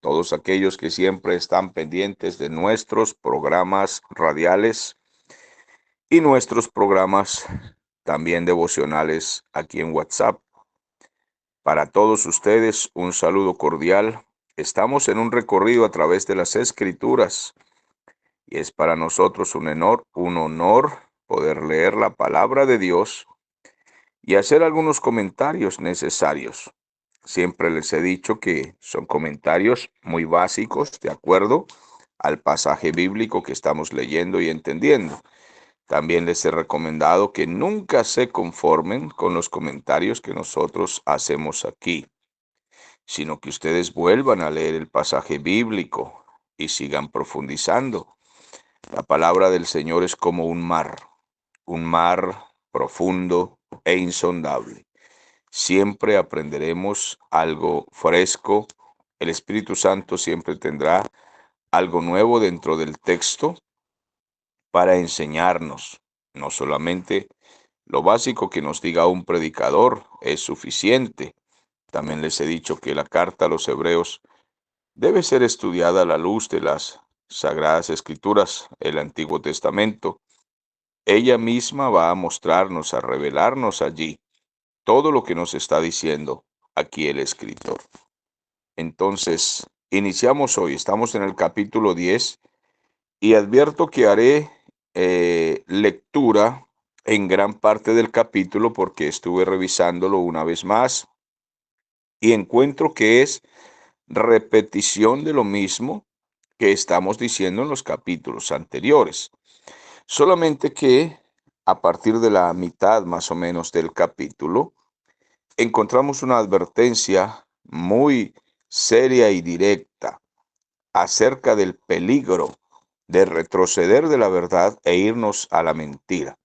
todos aquellos que siempre están pendientes de nuestros programas radiales y nuestros programas también devocionales aquí en WhatsApp. Para todos ustedes, un saludo cordial. Estamos en un recorrido a través de las Escrituras y es para nosotros un honor poder leer la palabra de Dios y hacer algunos comentarios necesarios. Siempre les he dicho que son comentarios muy básicos, de acuerdo al pasaje bíblico que estamos leyendo y entendiendo. También les he recomendado que nunca se conformen con los comentarios que nosotros hacemos aquí, sino que ustedes vuelvan a leer el pasaje bíblico y sigan profundizando. La palabra del Señor es como un mar profundo e insondable. Siempre aprenderemos algo fresco. El Espíritu Santo siempre tendrá algo nuevo dentro del texto para enseñarnos. No solamente lo básico que nos diga un predicador es suficiente. También les he dicho que la carta a los Hebreos debe ser estudiada a la luz de las Sagradas Escrituras, el Antiguo Testamento. Ella misma va a mostrarnos, a revelarnos allí todo lo que nos está diciendo aquí el escritor. Entonces, iniciamos hoy, estamos en el capítulo 10 y advierto que haré lectura en gran parte del capítulo porque estuve revisándolo una vez más y encuentro que es repetición de lo mismo que estamos diciendo en los capítulos anteriores. Solamente que a partir de la mitad más o menos del capítulo, encontramos una advertencia muy seria y directa acerca del peligro de retroceder de la verdad e irnos a la mentira.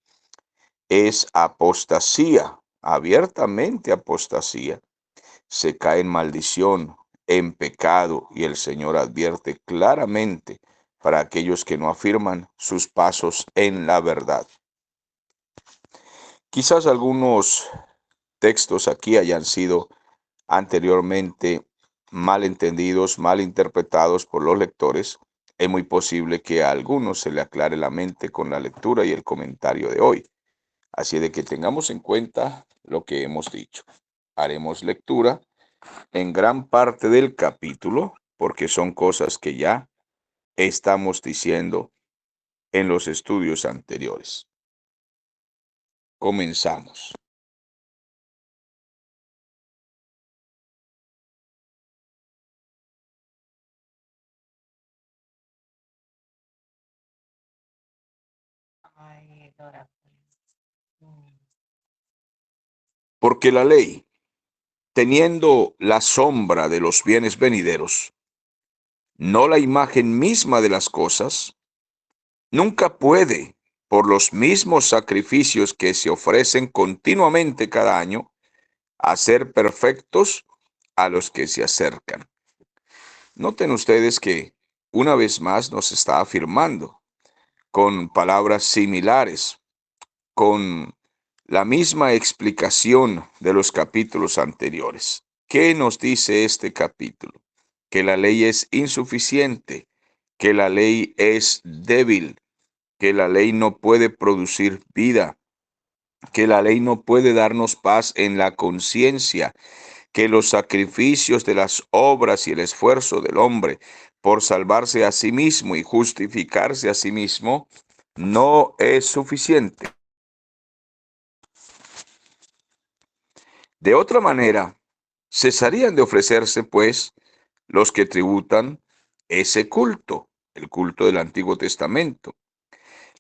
Es apostasía, abiertamente apostasía. Se cae en maldición, en pecado, y el Señor advierte claramente para aquellos que no afirman sus pasos en la verdad. Quizás algunos textos aquí hayan sido anteriormente mal entendidos, mal interpretados por los lectores. Es muy posible que a algunos se le aclare la mente con la lectura y el comentario de hoy. Así de que tengamos en cuenta lo que hemos dicho. Haremos lectura en gran parte del capítulo porque son cosas que ya estamos diciendo en los estudios anteriores. Comenzamos. Porque la ley, teniendo la sombra de los bienes venideros, no la imagen misma de las cosas, nunca puede, por los mismos sacrificios que se ofrecen continuamente cada año, hacer perfectos a los que se acercan. Noten ustedes que una vez más nos está afirmando con palabras similares, con la misma explicación de los capítulos anteriores. ¿Qué nos dice este capítulo? Que la ley es insuficiente, que la ley es débil, que la ley no puede producir vida, que la ley no puede darnos paz en la conciencia, que los sacrificios de las obras y el esfuerzo del hombre por salvarse a sí mismo y justificarse a sí mismo no es suficiente. De otra manera, cesarían de ofrecerse, pues, los que tributan ese culto, el culto del Antiguo Testamento.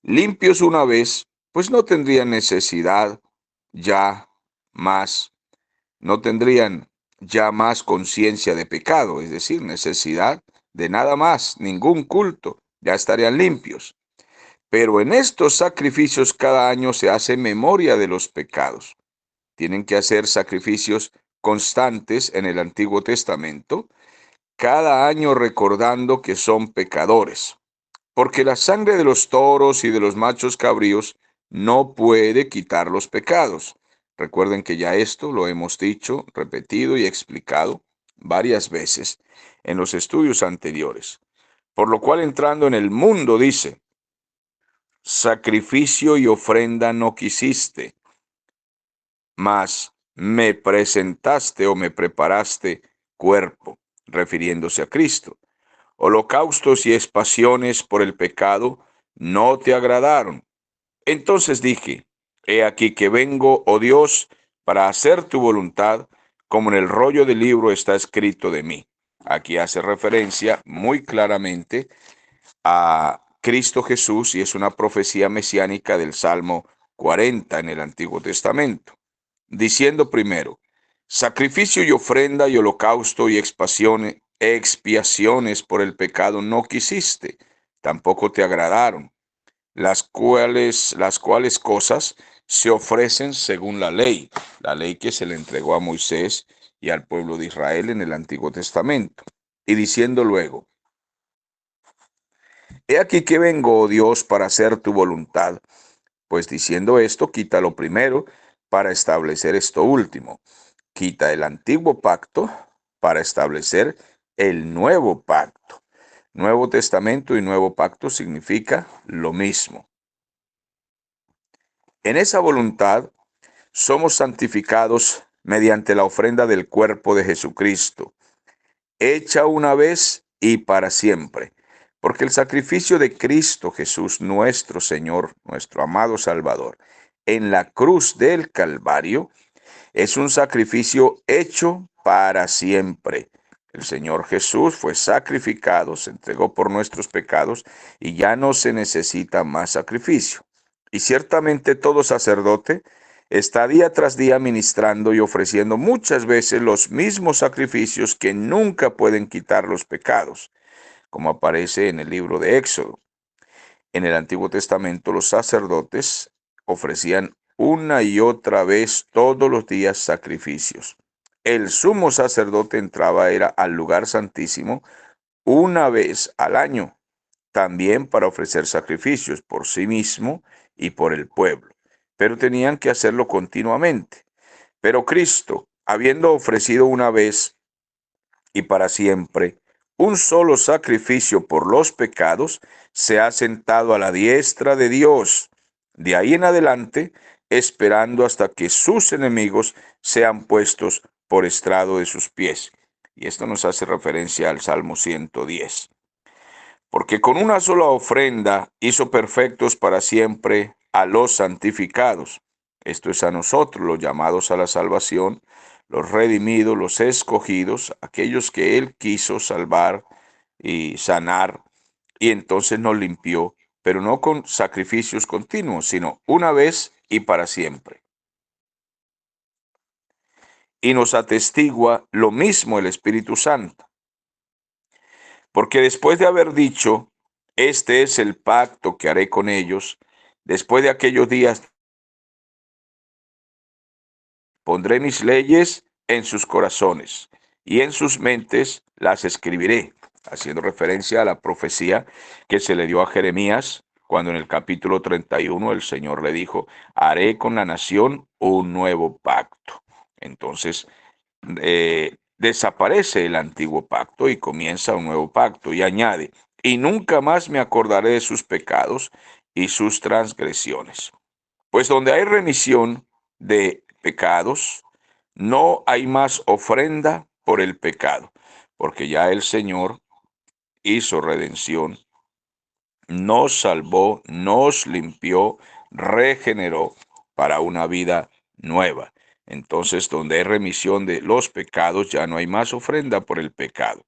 Limpios una vez, pues no tendrían necesidad ya más, no tendrían ya más conciencia de pecado, es decir, necesidad de nada más, ningún culto, ya estarían limpios. Pero en estos sacrificios cada año se hace memoria de los pecados. Tienen que hacer sacrificios constantes en el Antiguo Testamento, cada año recordando que son pecadores, porque la sangre de los toros y de los machos cabríos no puede quitar los pecados. Recuerden que ya esto lo hemos dicho, repetido y explicado varias veces en los estudios anteriores. Por lo cual entrando en el mundo dice, sacrificio y ofrenda no quisiste, mas me presentaste o me preparaste cuerpo, refiriéndose a Cristo. Holocaustos y expiaciones por el pecado no te agradaron. Entonces dije, he aquí que vengo, oh Dios, para hacer tu voluntad, como en el rollo del libro está escrito de mí. Aquí hace referencia muy claramente a Cristo Jesús y es una profecía mesiánica del Salmo 40 en el Antiguo Testamento, diciendo primero, sacrificio y ofrenda y holocausto y expiaciones por el pecado no quisiste, tampoco te agradaron, las cuales cosas se ofrecen según la ley que se le entregó a Moisés y al pueblo de Israel en el Antiguo Testamento. Y diciendo luego, he aquí que vengo, oh Dios, para hacer tu voluntad. Pues diciendo esto, quita lo primero para establecer esto último. Quita el antiguo pacto para establecer el nuevo pacto. Nuevo Testamento y nuevo pacto significa lo mismo. En esa voluntad somos santificados mediante la ofrenda del cuerpo de Jesucristo, hecha una vez y para siempre. Porque el sacrificio de Cristo Jesús, nuestro Señor, nuestro amado Salvador, en la cruz del Calvario, es un sacrificio hecho para siempre. El Señor Jesús fue sacrificado, se entregó por nuestros pecados y ya no se necesita más sacrificio. Y ciertamente todo sacerdote está día tras día ministrando y ofreciendo muchas veces los mismos sacrificios que nunca pueden quitar los pecados, como aparece en el libro de Éxodo. En el Antiguo Testamento los sacerdotes ofrecían una y otra vez todos los días sacrificios. El sumo sacerdote entraba era al lugar santísimo una vez al año, también para ofrecer sacrificios por sí mismo y por el pueblo, pero tenían que hacerlo continuamente. Pero Cristo, habiendo ofrecido una vez y para siempre un solo sacrificio por los pecados, se ha sentado a la diestra de Dios. De ahí en adelante, esperando hasta que sus enemigos sean puestos por estrado de sus pies. Y esto nos hace referencia al Salmo 110. Porque con una sola ofrenda hizo perfectos para siempre a los santificados. Esto es a nosotros, los llamados a la salvación, los redimidos, los escogidos, aquellos que Él quiso salvar y sanar, y entonces nos limpió, pero no con sacrificios continuos, sino una vez y para siempre. Y nos atestigua lo mismo el Espíritu Santo. Porque después de haber dicho, este es el pacto que haré con ellos, después de aquellos días pondré mis leyes en sus corazones y en sus mentes las escribiré, haciendo referencia a la profecía que se le dio a Jeremías, cuando en el capítulo 31 el Señor le dijo, haré con la nación un nuevo pacto. Entonces, desaparece el antiguo pacto y comienza un nuevo pacto y añade, y nunca más me acordaré de sus pecados y sus transgresiones. Pues donde hay remisión de pecados, no hay más ofrenda por el pecado, porque ya el Señor hizo redención, nos salvó, nos limpió, regeneró para una vida nueva. Entonces, donde hay remisión de los pecados, ya no hay más ofrenda por el pecado.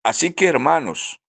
Así que, hermanos,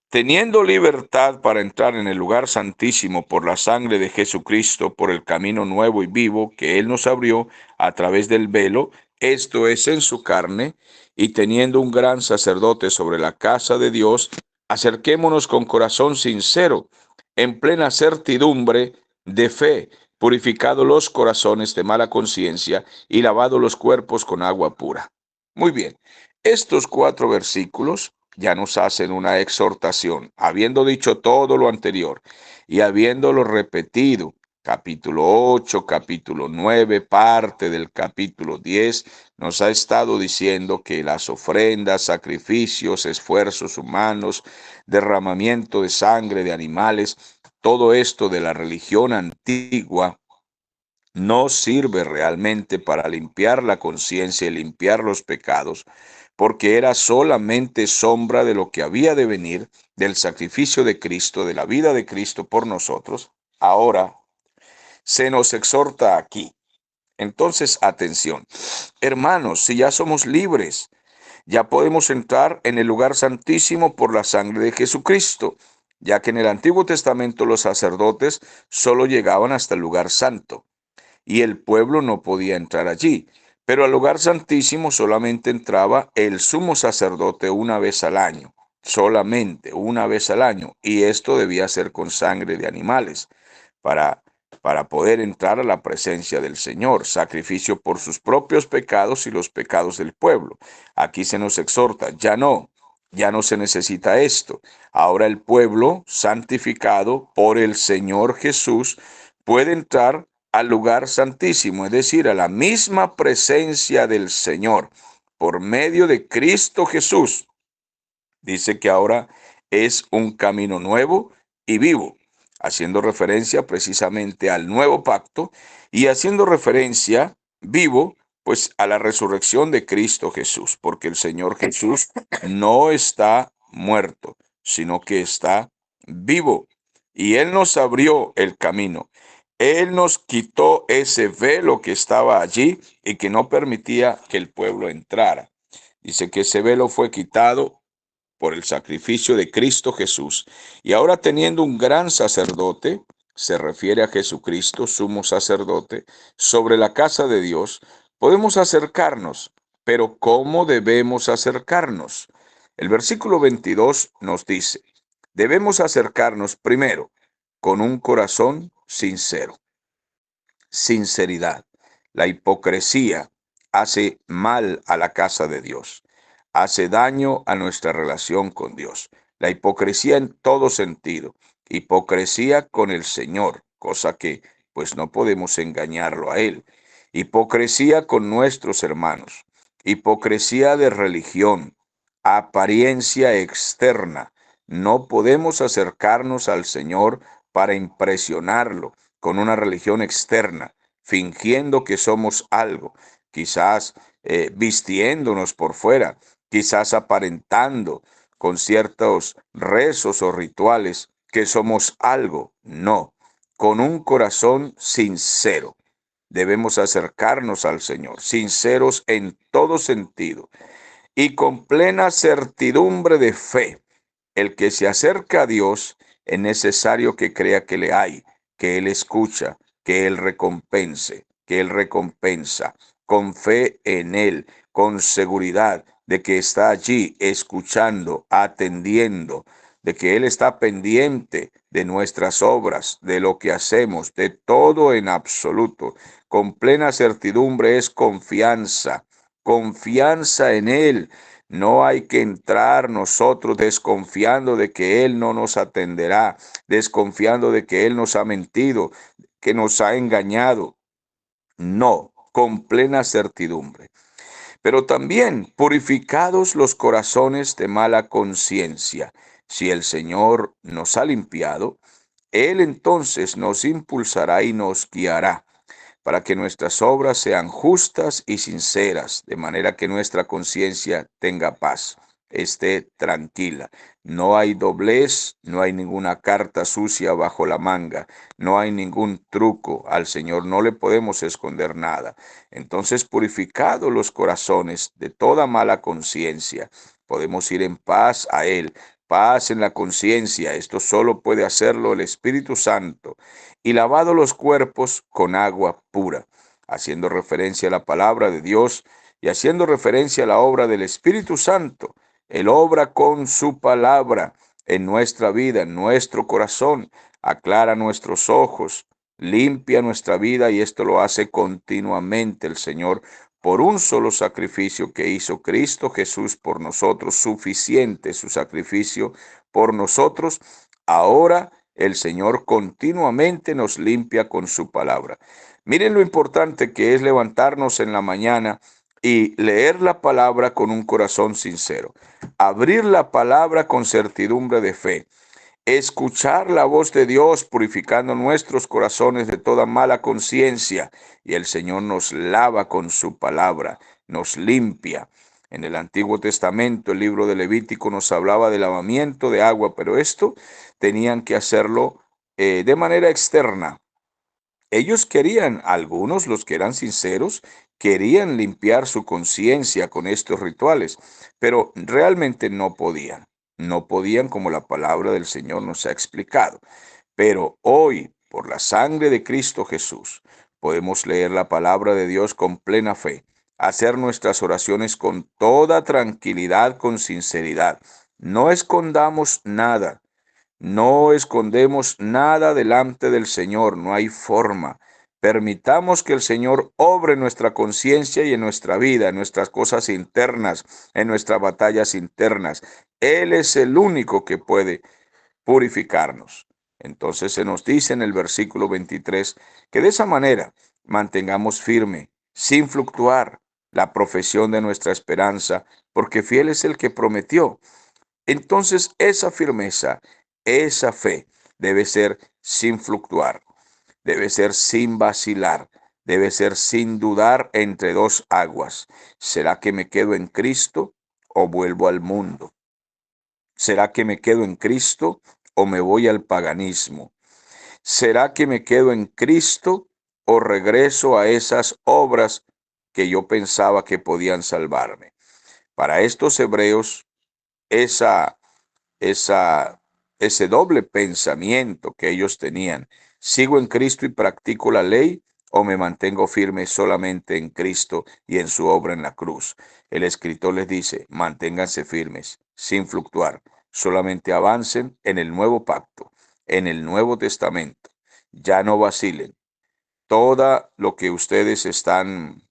teniendo libertad para entrar en el lugar santísimo por la sangre de Jesucristo, por el camino nuevo y vivo que Él nos abrió a través del velo, esto es en su carne, y teniendo un gran sacerdote sobre la casa de Dios, acerquémonos con corazón sincero, en plena certidumbre de fe, purificado los corazones de mala conciencia y lavado los cuerpos con agua pura. Muy bien, estos 4 versículos ya nos hacen una exhortación, habiendo dicho todo lo anterior y habiéndolo repetido capítulo 8, capítulo 9, parte del capítulo 10, nos ha estado diciendo que las ofrendas, sacrificios, esfuerzos humanos, derramamiento de sangre de animales, todo esto de la religión antigua no sirve realmente para limpiar la conciencia y limpiar los pecados, porque era solamente sombra de lo que había de venir, del sacrificio de Cristo, de la vida de Cristo por nosotros. Ahora se nos exhorta aquí. Entonces, atención, hermanos, si ya somos libres, ya podemos entrar en el lugar santísimo por la sangre de Jesucristo, ya que en el Antiguo Testamento los sacerdotes solo llegaban hasta el lugar santo y el pueblo no podía entrar allí. Pero al lugar santísimo solamente entraba el sumo sacerdote una vez al año, solamente una vez al año, y esto debía ser con sangre de animales para, para poder entrar a la presencia del Señor, sacrificio por sus propios pecados y los pecados del pueblo. Aquí se nos exhorta, ya no se necesita esto. Ahora el pueblo, santificado por el Señor Jesús, puede entrar al lugar santísimo, es decir, a la misma presencia del Señor, por medio de Cristo Jesús. Dice que ahora es un camino nuevo y vivo, haciendo referencia precisamente al nuevo pacto y haciendo referencia vivo, pues a la resurrección de Cristo Jesús, porque el Señor Jesús no está muerto, sino que está vivo. Y Él nos abrió el camino. Él nos quitó ese velo que estaba allí y que no permitía que el pueblo entrara. Dice que ese velo fue quitado por el sacrificio de Cristo Jesús. Y ahora teniendo un gran sacerdote, se refiere a Jesucristo, sumo sacerdote, sobre la casa de Dios, podemos acercarnos. Pero ¿cómo debemos acercarnos? El versículo 22 nos dice, debemos acercarnos primero con un corazón sincero. Sinceridad. La hipocresía hace mal a la casa de Dios, hace daño a nuestra relación con Dios. La hipocresía en todo sentido, hipocresía con el Señor, cosa que pues no podemos engañarlo a Él. Hipocresía con nuestros hermanos, hipocresía de religión, apariencia externa. No podemos acercarnos al Señor para impresionarlo con una religión externa, fingiendo que somos algo, quizás vistiéndonos por fuera, quizás aparentando con ciertos rezos o rituales que somos algo. No, con un corazón sincero. Debemos acercarnos al Señor, sinceros en todo sentido y con plena certidumbre de fe. El que se acerca a Dios es necesario que crea que le hay, que Él escucha, que Él recompense, que Él recompensa, con fe en Él, con seguridad de que está allí escuchando, atendiendo, de que Él está pendiente de nuestras obras, de lo que hacemos, de todo en absoluto. Con plena certidumbre es confianza, confianza en Él. No hay que entrar nosotros desconfiando de que Él no nos atenderá, desconfiando de que Él nos ha mentido, que nos ha engañado. No, con plena certidumbre. Pero también purificados los corazones de mala conciencia. Si el Señor nos ha limpiado, Él entonces nos impulsará y nos guiará para que nuestras obras sean justas y sinceras, de manera que nuestra conciencia tenga paz, esté tranquila. No hay doblez, no hay ninguna carta sucia bajo la manga, no hay ningún truco. Al Señor no le podemos esconder nada. Entonces, purificados los corazones de toda mala conciencia, podemos ir en paz a Él. Paz en la conciencia, esto solo puede hacerlo el Espíritu Santo, y lavado los cuerpos con agua pura, haciendo referencia a la palabra de Dios y haciendo referencia a la obra del Espíritu Santo. Él obra con su palabra en nuestra vida, en nuestro corazón, aclara nuestros ojos, limpia nuestra vida y esto lo hace continuamente el Señor por un solo sacrificio que hizo Cristo Jesús por nosotros, suficiente su sacrificio por nosotros. Ahora el Señor continuamente nos limpia con su palabra. Miren lo importante que es levantarnos en la mañana y leer la palabra con un corazón sincero. Abrir la palabra con certidumbre de fe. Escuchar la voz de Dios purificando nuestros corazones de toda mala conciencia, y el Señor nos lava con su palabra, nos limpia. En el Antiguo Testamento, el libro de Levítico nos hablaba de lavamiento de agua, pero esto tenían que hacerlo de manera externa. Ellos querían, algunos, los que eran sinceros, querían limpiar su conciencia con estos rituales, pero realmente no podían. No podían como la palabra del Señor nos ha explicado. Pero hoy, por la sangre de Cristo Jesús, podemos leer la palabra de Dios con plena fe, hacer nuestras oraciones con toda tranquilidad, con sinceridad. No escondamos nada. No escondemos nada delante del Señor, no hay forma. Permitamos que el Señor obre en nuestra conciencia y en nuestra vida, en nuestras cosas internas, en nuestras batallas internas. Él es el único que puede purificarnos. Entonces se nos dice en el versículo 23 que de esa manera mantengamos firme, sin fluctuar, la profesión de nuestra esperanza, porque fiel es el que prometió. Entonces esa firmeza, esa fe debe ser sin fluctuar, debe ser sin vacilar, debe ser sin dudar entre dos aguas. ¿Será que me quedo en Cristo o vuelvo al mundo? ¿Será que me quedo en Cristo o me voy al paganismo? ¿Será que me quedo en Cristo o regreso a esas obras que yo pensaba que podían salvarme? Para estos hebreos, esa esa, ese doble pensamiento que ellos tenían. ¿Sigo en Cristo y practico la ley o me mantengo firme solamente en Cristo y en su obra en la cruz? El escritor les dice, manténganse firmes, sin fluctuar, solamente avancen en el nuevo pacto, en el Nuevo Testamento. Ya no vacilen, toda lo que ustedes están,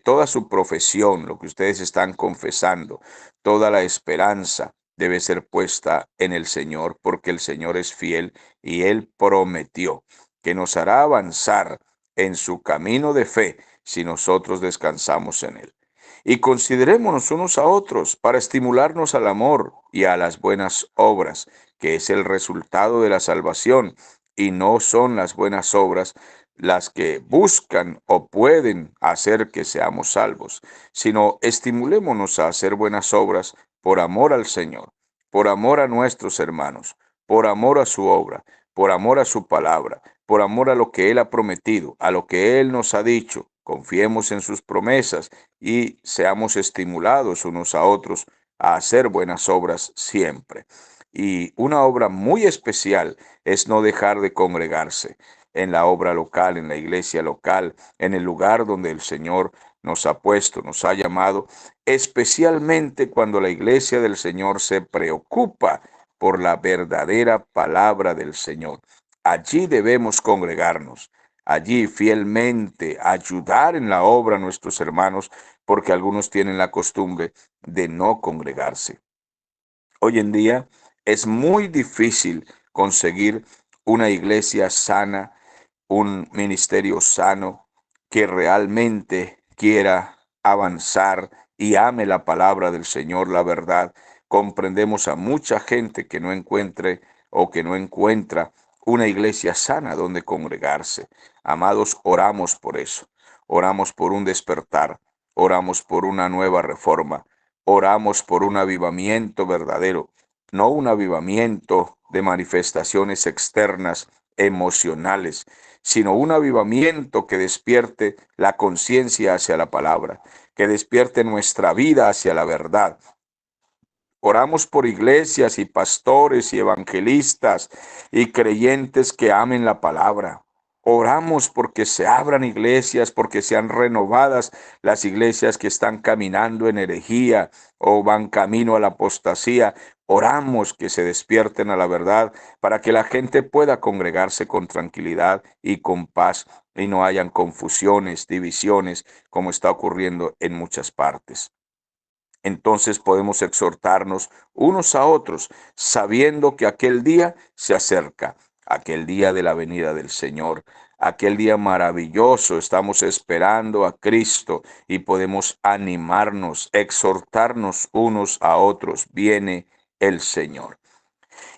toda su profesión, lo que ustedes están confesando, toda la esperanza debe ser puesta en el Señor, porque el Señor es fiel y Él prometió que nos hará avanzar en su camino de fe si nosotros descansamos en Él. Y considerémonos unos a otros para estimularnos al amor y a las buenas obras, que es el resultado de la salvación, y no son las buenas obras las que buscan o pueden hacer que seamos salvos, sino estimulémonos a hacer buenas obras por amor al Señor, por amor a nuestros hermanos, por amor a su obra, por amor a su palabra, por amor a lo que Él ha prometido, a lo que Él nos ha dicho. Confiemos en sus promesas y seamos estimulados unos a otros a hacer buenas obras siempre. Y una obra muy especial es no dejar de congregarse en la obra local, en la iglesia local, en el lugar donde el Señor nos ha puesto, nos ha llamado, especialmente cuando la iglesia del Señor se preocupa por la verdadera palabra del Señor. Allí debemos congregarnos, allí fielmente ayudar en la obra a nuestros hermanos, porque algunos tienen la costumbre de no congregarse. Hoy en día es muy difícil conseguir una iglesia sana, un ministerio sano que realmente quiera avanzar y ame la palabra del Señor, la verdad. Comprendemos a mucha gente que no encuentre o que no encuentra una iglesia sana donde congregarse. Amados, oramos por eso. Oramos por un despertar. Oramos por una nueva reforma. Oramos por un avivamiento verdadero, no un avivamiento de manifestaciones externas, emocionales, sino un avivamiento que despierte la conciencia hacia la palabra, que despierte nuestra vida hacia la verdad. Oramos por iglesias y pastores y evangelistas y creyentes que amen la palabra. Oramos porque se abran iglesias, porque sean renovadas las iglesias que están caminando en herejía o van camino a la apostasía. Oramos que se despierten a la verdad para que la gente pueda congregarse con tranquilidad y con paz y no hayan confusiones, divisiones, como está ocurriendo en muchas partes. Entonces podemos exhortarnos unos a otros, sabiendo que aquel día se acerca. aquel día de la venida del Señor, aquel día maravilloso. Estamos esperando a Cristo y podemos animarnos, exhortarnos unos a otros. Viene el Señor.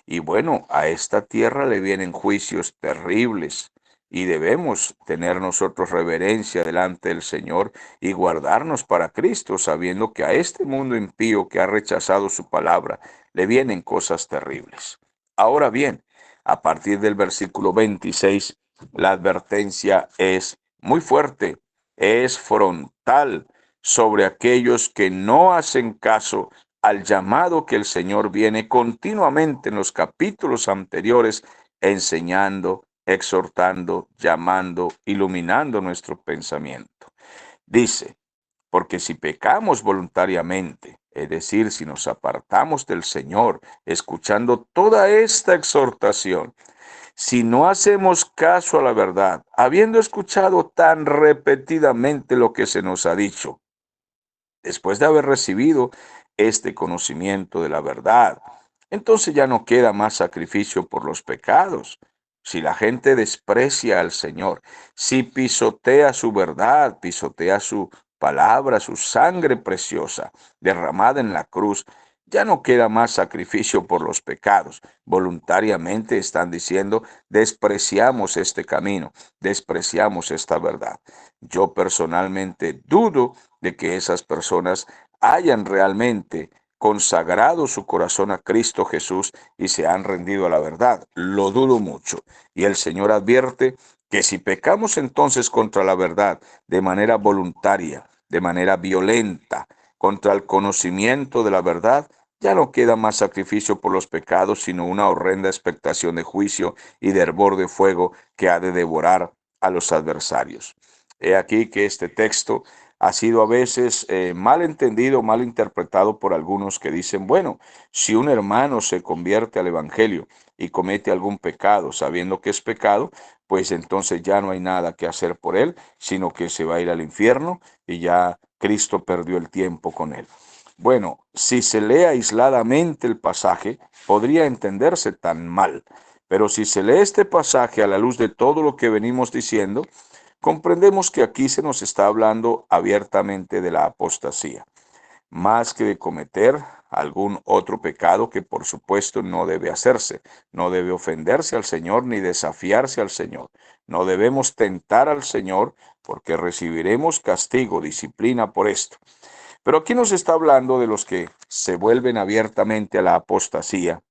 Y bueno, a esta tierra le vienen juicios terribles y debemos tener nosotros reverencia delante del Señor y guardarnos para Cristo, sabiendo que a este mundo impío que ha rechazado su palabra le vienen cosas terribles. Ahora bien, a partir del versículo 26, la advertencia es muy fuerte, es frontal sobre aquellos que no hacen caso al llamado que el Señor viene continuamente en los capítulos anteriores, enseñando, exhortando, llamando, iluminando nuestro pensamiento. Dice, porque si pecamos voluntariamente, es decir, si nos apartamos del Señor, escuchando toda esta exhortación, si no hacemos caso a la verdad, habiendo escuchado tan repetidamente lo que se nos ha dicho, después de haber recibido este conocimiento de la verdad, entonces ya no queda más sacrificio por los pecados. Si la gente desprecia al Señor, si pisotea su verdad, pisotea su palabra, su sangre preciosa derramada en la cruz, ya no queda más sacrificio por los pecados. Voluntariamente están diciendo, despreciamos este camino, despreciamos esta verdad. Yo personalmente dudo de que esas personas hayan realmente consagrado su corazón a Cristo Jesús y se han rendido a la verdad. Lo dudo mucho. Y el Señor advierte que si pecamos entonces contra la verdad de manera voluntaria, de manera violenta, contra el conocimiento de la verdad, ya no queda más sacrificio por los pecados, sino una horrenda expectación de juicio y de hervor de fuego que ha de devorar a los adversarios. He aquí que este texto ha sido a veces mal entendido, mal interpretado por algunos que dicen, bueno, si un hermano se convierte al Evangelio y comete algún pecado, sabiendo que es pecado, pues entonces ya no hay nada que hacer por él, sino que se va a ir al infierno y ya Cristo perdió el tiempo con él. Bueno, si se lee aisladamente el pasaje, podría entenderse tan mal, pero si se lee este pasaje a la luz de todo lo que venimos diciendo, comprendemos que aquí se nos está hablando abiertamente de la apostasía, más que de cometer algún otro pecado que por supuesto no debe hacerse. No debe ofenderse al Señor ni desafiarse al Señor. No debemos tentar al Señor porque recibiremos castigo, disciplina por esto. Pero aquí nos está hablando de los que se vuelven abiertamente a la apostasía,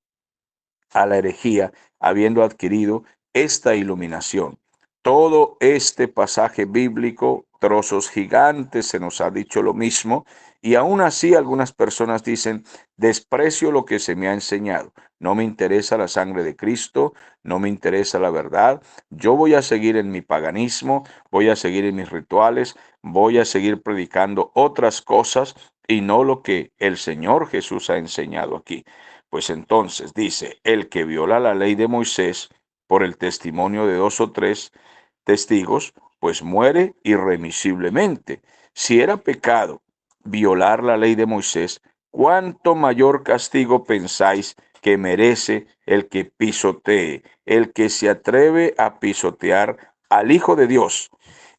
a la herejía, habiendo adquirido esta iluminación. Todo este pasaje bíblico, trozos gigantes, se nos ha dicho lo mismo, y aún así algunas personas dicen, desprecio lo que se me ha enseñado, no me interesa la sangre de Cristo, no me interesa la verdad, yo voy a seguir en mi paganismo, voy a seguir en mis rituales, voy a seguir predicando otras cosas y no lo que el Señor Jesús ha enseñado aquí. Pues entonces dice, el que viola la ley de Moisés por el testimonio de dos o tres testigos, pues muere irremisiblemente. Si era pecado violar la ley de Moisés, ¿cuánto mayor castigo pensáis que merece el que pisotee, el que se atreve a pisotear al Hijo de Dios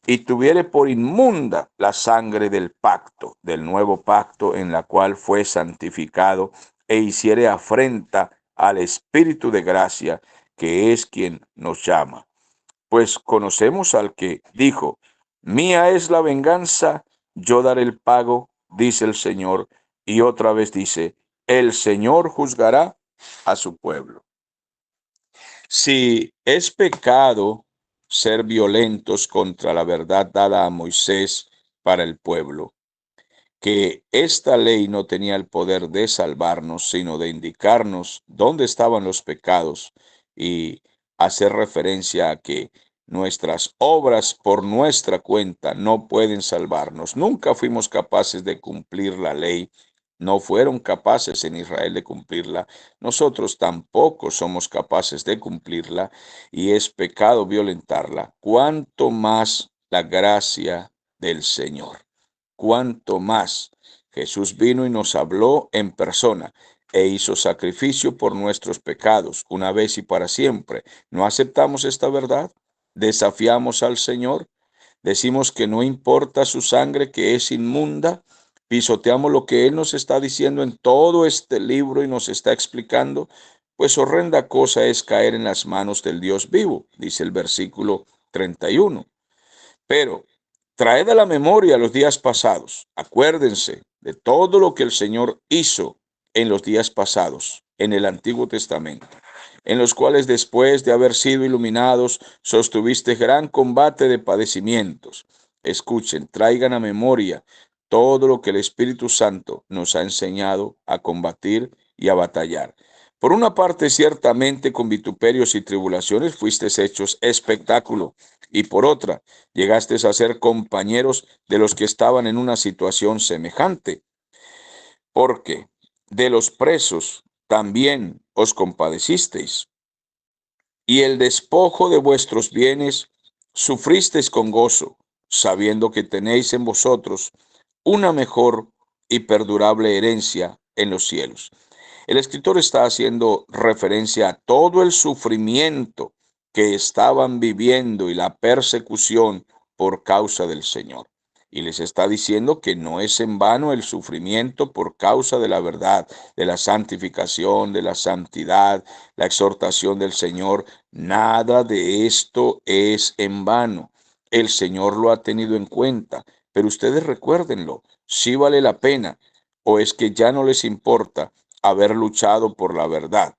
y tuviere por inmunda la sangre del pacto, del nuevo pacto en la cual fue santificado e hiciere afrenta al Espíritu de gracia, que es quien nos llama? Pues conocemos al que dijo, mía es la venganza, yo daré el pago, dice el Señor, y otra vez dice, el Señor juzgará a su pueblo. Si es pecado ser violentos contra la verdad dada a Moisés para el pueblo, que esta ley no tenía el poder de salvarnos, sino de indicarnos dónde estaban los pecados y hacer referencia a que nuestras obras por nuestra cuenta no pueden salvarnos. Nunca fuimos capaces de cumplir la ley. No fueron capaces en Israel de cumplirla. Nosotros tampoco somos capaces de cumplirla y es pecado violentarla. Cuanto más la gracia del Señor. Cuanto más Jesús vino y nos habló en persona. e hizo sacrificio por nuestros pecados, una vez y para siempre. ¿No aceptamos esta verdad? ¿Desafiamos al Señor? Decimos que no importa su sangre, que es inmunda. Pisoteamos lo que Él nos está diciendo en todo este libro y nos está explicando. Pues horrenda cosa es caer en las manos del Dios vivo, dice el versículo 31. Pero traed a la memoria los días pasados. Acuérdense de todo lo que el Señor hizo en los días pasados, en el Antiguo Testamento, en los cuales después de haber sido iluminados, sostuviste gran combate de padecimientos. Escuchen, traigan a memoria todo lo que el Espíritu Santo nos ha enseñado a combatir y a batallar. Por una parte, ciertamente con vituperios y tribulaciones fuisteis hechos espectáculo, y por otra, llegaste a ser compañeros de los que estaban en una situación semejante, porque de los presos también os compadecisteis, y el despojo de vuestros bienes sufristeis con gozo, sabiendo que tenéis en vosotros una mejor y perdurable herencia en los cielos. El escritor está haciendo referencia a todo el sufrimiento que estaban viviendo y la persecución por causa del Señor. Y les está diciendo que no es en vano el sufrimiento por causa de la verdad, de la santificación, de la santidad, la exhortación del Señor. Nada de esto es en vano. El Señor lo ha tenido en cuenta, pero ustedes recuérdenlo, si vale la pena, o es que ya no les importa haber luchado por la verdad,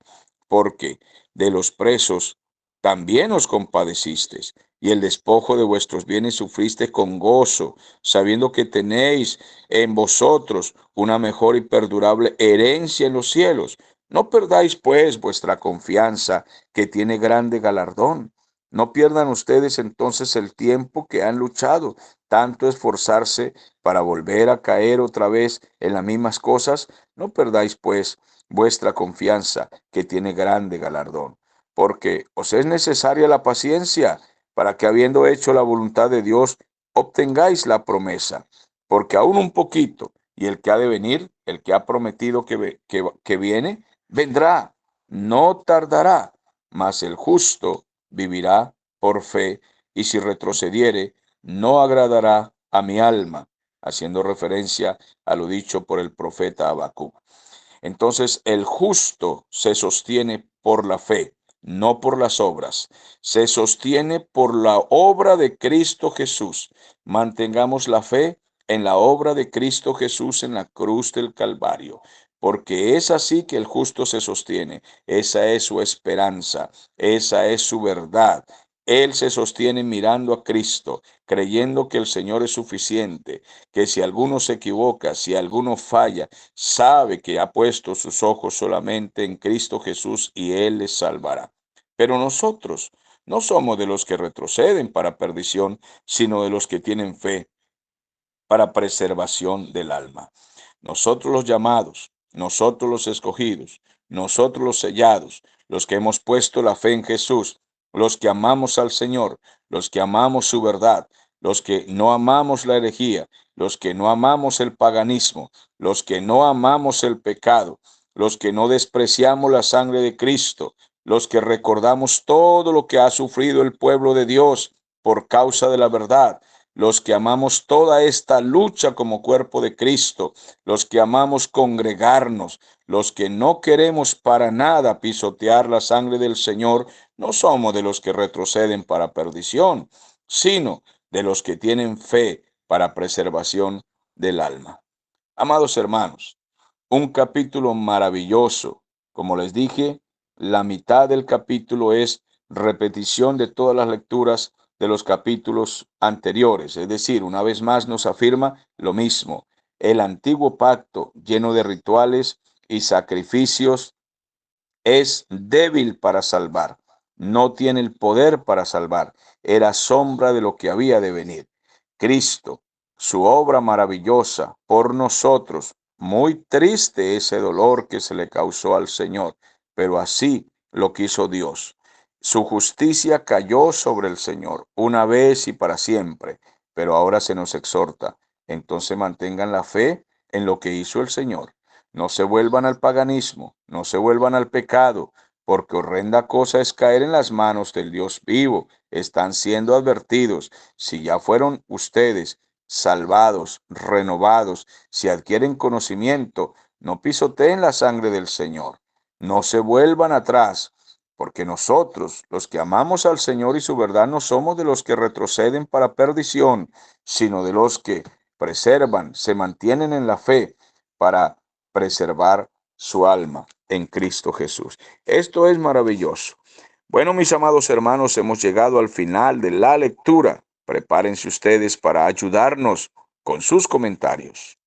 porque de los presos también os compadecisteis, y el despojo de vuestros bienes sufriste con gozo, sabiendo que tenéis en vosotros una mejor y perdurable herencia en los cielos. No perdáis, pues, vuestra confianza, que tiene grande galardón. No pierdan ustedes entonces el tiempo que han luchado, tanto esforzarse para volver a caer otra vez en las mismas cosas. No perdáis, pues, vuestra confianza, que tiene grande galardón, porque os es necesaria la paciencia, para que habiendo hecho la voluntad de Dios, obtengáis la promesa, porque aún un poquito, y el que ha de venir, el que ha prometido que viene, vendrá, no tardará, mas el justo vivirá por fe, y si retrocediere, no agradará a mi alma, haciendo referencia a lo dicho por el profeta Habacuc. Entonces el justo se sostiene por la fe, no por las obras. Se sostiene por la obra de Cristo Jesús. Mantengamos la fe en la obra de Cristo Jesús en la cruz del Calvario, porque es así que el justo se sostiene. Esa es su esperanza, esa es su verdad. Él se sostiene mirando a Cristo, creyendo que el Señor es suficiente, que si alguno se equivoca, si alguno falla, sabe que ha puesto sus ojos solamente en Cristo Jesús y Él les salvará. Pero nosotros no somos de los que retroceden para perdición, sino de los que tienen fe para preservación del alma. Nosotros los llamados, nosotros los escogidos, nosotros los sellados, los que hemos puesto la fe en Jesús, los que amamos al Señor, los que amamos su verdad, los que no amamos la herejía, los que no amamos el paganismo, los que no amamos el pecado, los que no despreciamos la sangre de Cristo, los que recordamos todo lo que ha sufrido el pueblo de Dios por causa de la verdad, los que amamos toda esta lucha como cuerpo de Cristo, los que amamos congregarnos, los que no queremos para nada pisotear la sangre del Señor, no somos de los que retroceden para perdición, sino de los que tienen fe para preservación del alma. Amados hermanos, un capítulo maravilloso. Como les dije, la mitad del capítulo es repetición de todas las lecturas de los capítulos anteriores. Es decir, una vez más nos afirma lo mismo. El antiguo pacto, lleno de rituales y sacrificios, es débil para salvar. No tiene el poder para salvar. Era sombra de lo que había de venir. Cristo, su obra maravillosa por nosotros. Muy triste ese dolor que se le causó al Señor, pero así lo quiso Dios. Su justicia cayó sobre el Señor una vez y para siempre, pero ahora se nos exhorta. Entonces mantengan la fe en lo que hizo el Señor. No se vuelvan al paganismo, no se vuelvan al pecado, porque horrenda cosa es caer en las manos del Dios vivo. Están siendo advertidos. Si ya fueron ustedes salvados, renovados, si adquieren conocimiento, no pisoteen la sangre del Señor. No se vuelvan atrás, porque nosotros, los que amamos al Señor y su verdad, no somos de los que retroceden para perdición, sino de los que preservan, se mantienen en la fe para preservar su alma en Cristo Jesús. Esto es maravilloso. Bueno, mis amados hermanos, hemos llegado al final de la lectura. Prepárense ustedes para ayudarnos con sus comentarios.